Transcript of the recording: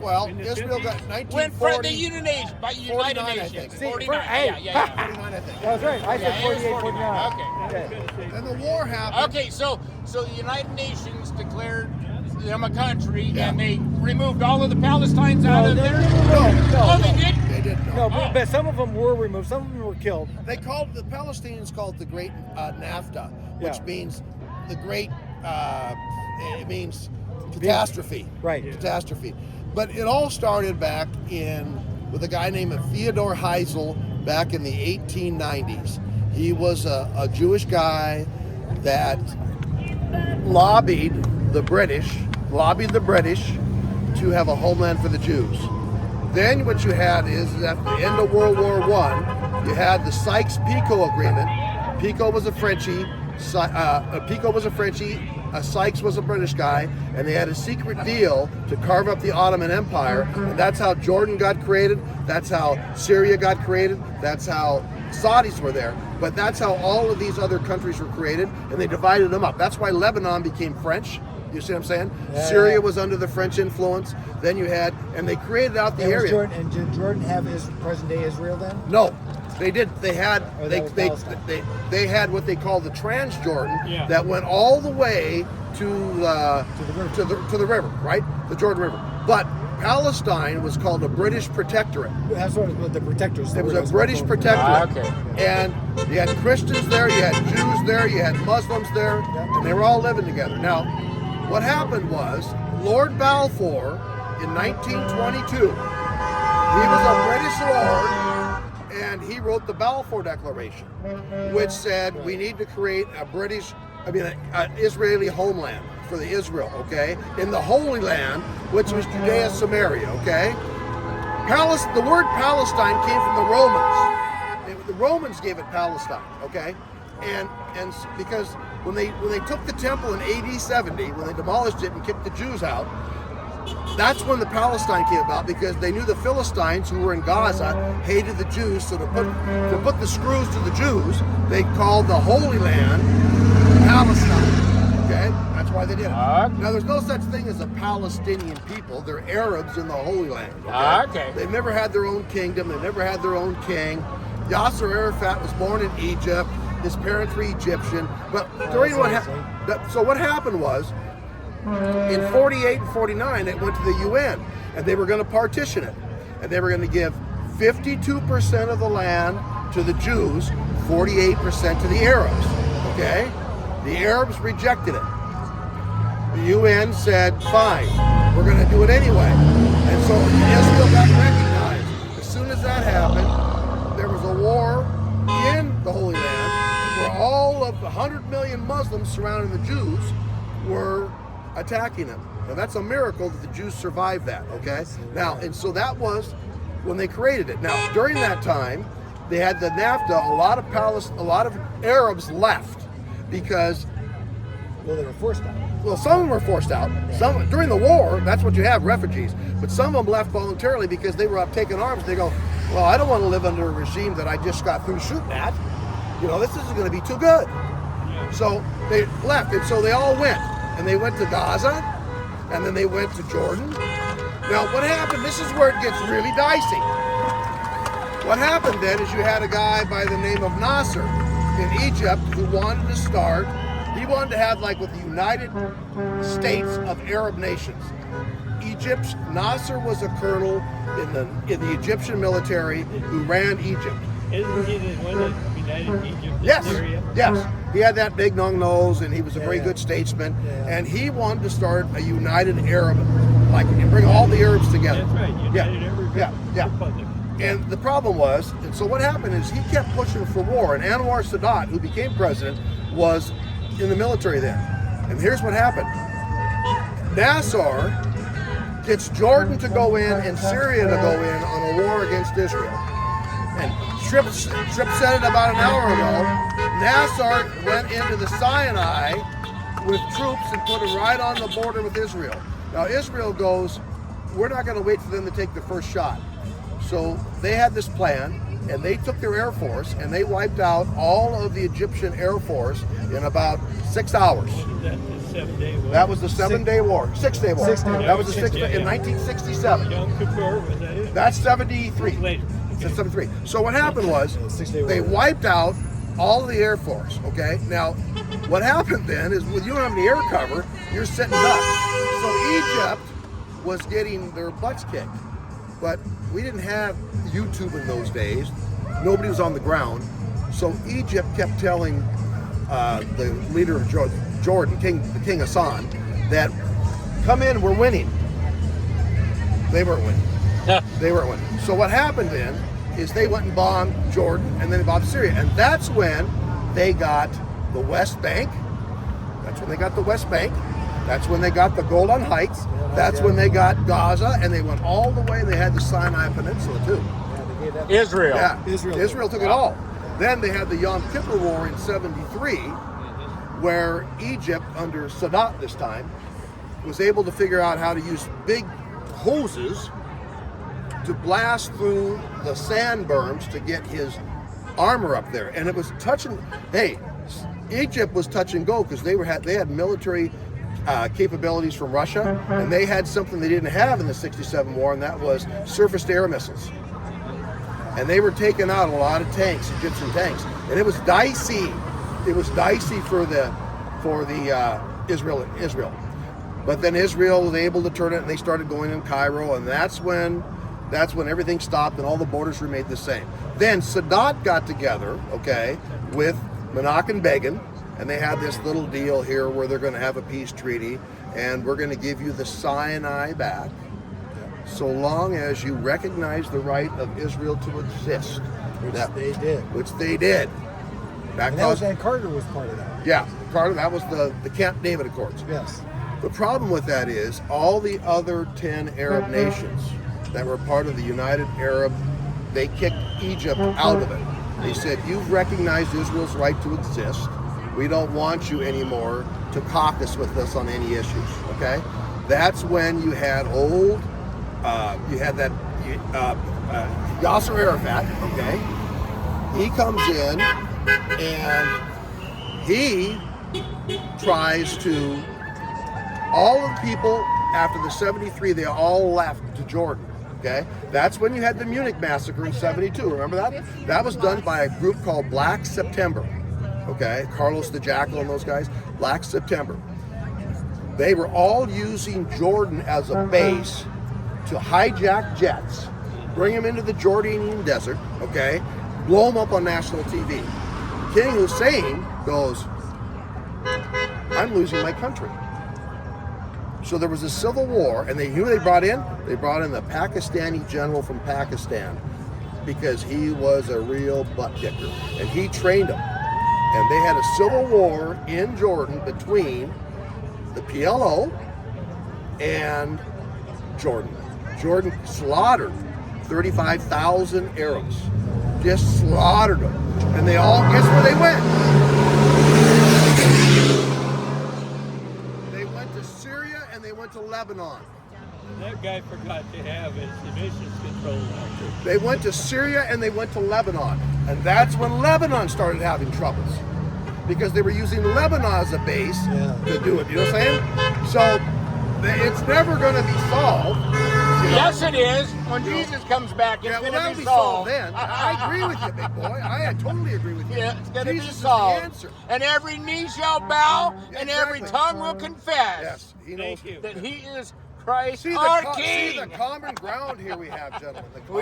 Well, In the Israel 50s? got When 1940. the United by United 49, I Nations. think. See, 49. hey. Yeah. 49, I think. That was right. I said Yeah, it was 48, 49. Okay. I was Okay. going to say. Then the war happened. Okay, so the United Nations declared them a country, Yeah. and they removed all of the Palestinians out of there. No, They did. they didn't. No, No. but some of them were removed. Some of them were killed. They called the Palestinians called the Great NAFTA, which Yeah. means the Great. It means catastrophe. Right. Catastrophe. But it all started back with a guy named Theodor Herzl back in the 1890s. He was a Jewish guy that lobbied the British to have a homeland for the Jews. Then what you had is at the end of World War I, you had the Sykes-Picot Agreement. Picot was a Frenchie. Sykes was a British guy, and they had a secret deal to carve up the Ottoman Empire, and that's how Jordan got created, that's how Syria got created, that's how Saudis were there, but that's how all of these other countries were created, and they divided them up. That's why Lebanon became French. You see what I'm saying? Yeah. Syria was under the French influence. Then you had, and they created out the area. And did Jordan have present-day Israel then? No, they didn't. They had Or that was Palestine. they had what they call the Transjordan Yeah. that went all the way to the river, right? The Jordan River. But Palestine was called a British protectorate. That's what the protectors. It was a British protectorate. Okay. And you had Christians there, you had Jews there, you had Muslims there, and they were all living together. Now, what happened was Lord Balfour in 1922, he was a British lord, and he wrote the Balfour Declaration, which said we need to create an Israeli homeland for the Israel, okay, in the Holy Land, which was Judea Samaria, okay. The word Palestine came from the Romans. The Romans gave it Palestine, okay, and because when they took the temple in AD 70, when they demolished it and kicked the Jews out, that's when the Palestine came about, because they knew the Philistines who were in Gaza hated the Jews, so to put the screws to the Jews, they called the Holy Land Palestine. Okay, that's why they did it. Now, there's no such thing as a Palestinian people. They're Arabs in the Holy Land. Okay. They've never had their own kingdom. They've never had their own king. Yasser Arafat was born in Egypt. His parents were Egyptian. But during what happened was, in 48 and 49, it went to the UN, and they were going to partition it. And they were going to give 52% of the land to the Jews, 48% to the Arabs. Okay? The Arabs rejected it. The UN said, fine, we're going to do it anyway. And so Israel got recognized. As soon as that happened, there was a war in the Holy Land where all of the 100 million Muslims surrounding the Jews were attacking them. Now that's a miracle that the Jews survived that, okay? Now, and so that was when they created it. Now, during that time, they had the NAFTA, a lot of Arabs left because, Well, they were forced out. well, some of them were forced out. Some during the war, that's what you have, refugees. But some of them left voluntarily because they were up taking arms. They go, well, I don't want to live under a regime that I just got through shooting at. You know, this isn't going to be too good. So they left, and so they all went. And they went to Gaza, and then they went to Jordan. Now, what happened, this is where it gets really dicey. What happened then is you had a guy by the name of Nasser in Egypt who wanted to start, he wanted to have like with the United States of Arab nations. Nasser was a colonel in the Egyptian military who ran Egypt. Isn't he the one that united Egypt and Yes, Syria? yes. He had that big long nose, and he was a very good statesman. Yeah. And he wanted to start a united Arab, and bring all the Arabs together. That's right, united every Yeah. republic. And the problem was, and so what happened is he kept pushing for war, and Anwar Sadat, who became president, was in the military then. And here's what happened. Nasser gets Jordan to go in and Syria to go in on a war against Israel. And Tripp said it about an hour ago. Nasser went into the Sinai with troops and put them right on the border with Israel. Now Israel goes, we're not going to wait for them to take the first shot. So they had this plan. and they took their Air Force and they wiped out all of the Egyptian Air Force in about 6 hours. That's the 7-day war. That was the 7-day war. 6-day war. 6 day. That was the 6 Yeah. in 1967. Yom Kippur, was that it? That's 73. Later. That's 73. So what happened was 6 day they war. wiped out all of the Air Force. Okay. Now, what happened then is when you don't have any air cover, you're sitting ducks. So Egypt was getting their butts kicked, but we didn't have YouTube in those days. Nobody was on the ground, so Egypt kept telling the leader of Jordan, the King Hassan, that come in, we're winning. They weren't winning. They weren't winning. So what happened then is they went and bombed Jordan, and then they bombed Syria, and that's when they got the West Bank. That's when they got the West Bank. That's when they got the Golan Heights. That's when they got Gaza, and they went all the way. They had the Sinai Peninsula too. Yeah, they gave that. Israel. Yeah, Israel. took it all. Then they had the Yom Kippur War in '73, where Egypt, under Sadat this time, was able to figure out how to use big hoses to blast through the sand berms to get his armor up there. And it was touching. Hey, Egypt was touch and go because they had military capabilities from Russia, and they had something they didn't have in the '67 war, and that was surface-to-air missiles. And they were taking out a lot of tanks, Egyptian tanks, and it was dicey. It was dicey for the Israel. But then Israel was able to turn it, and they started going in Cairo, and that's when everything stopped, and all the borders remained the same. Then Sadat got together, okay, with Menachem Begin, and they had this little deal here where they're going to have a peace treaty, and we're going to give you the Sinai back, so long as you recognize the right of Israel to exist. Which they did. Back And Carter was part of that. yeah, Carter. That was the Camp David Accords. Yes. The problem with that is all the other 10 Arab nations that were part of the United Arab, they kicked Egypt out of it. They said, you've recognized Israel's right to exist. We don't want you anymore to caucus with us on any issues, okay? That's when you had Yasser Arafat, okay? He comes in and he tries to, all of the people after the 73, they all left to Jordan, okay? That's when you had the Munich massacre in 72, remember that? That was done by a group called Black September, okay? Carlos the Jackal and those guys, Black September. They were all using Jordan as a base to hijack jets, bring them into the Jordanian desert, okay? Blow them up on national TV. King Hussein goes, I'm losing my country. So there was a civil war, and they knew they brought in? They brought in the Pakistani general from Pakistan because he was a real butt kicker, and he trained them. And they had a civil war in Jordan between the PLO and Jordan. Jordan slaughtered 35,000 Arabs, just slaughtered them. And they all, guess where they went? They went to Syria and they went to Lebanon. That guy forgot to have his emissions control out there. They went to Syria and they went to Lebanon. And that's when Lebanon started having troubles, because they were using Lebanon as a base to do it. You know what I'm saying? So it's never going to be solved. You know? Yes, it is. When Jesus comes back, it's Well, going that'll to be be solved solved. then. I agree with you, big boy. I totally agree with you. Yeah, it's going to be Jesus solved. is the answer. And every knee shall bow, and every Exactly. tongue will confess Yes, he knows. Thank you. that he is Christ See our the King. common ground here we have, gentlemen. The We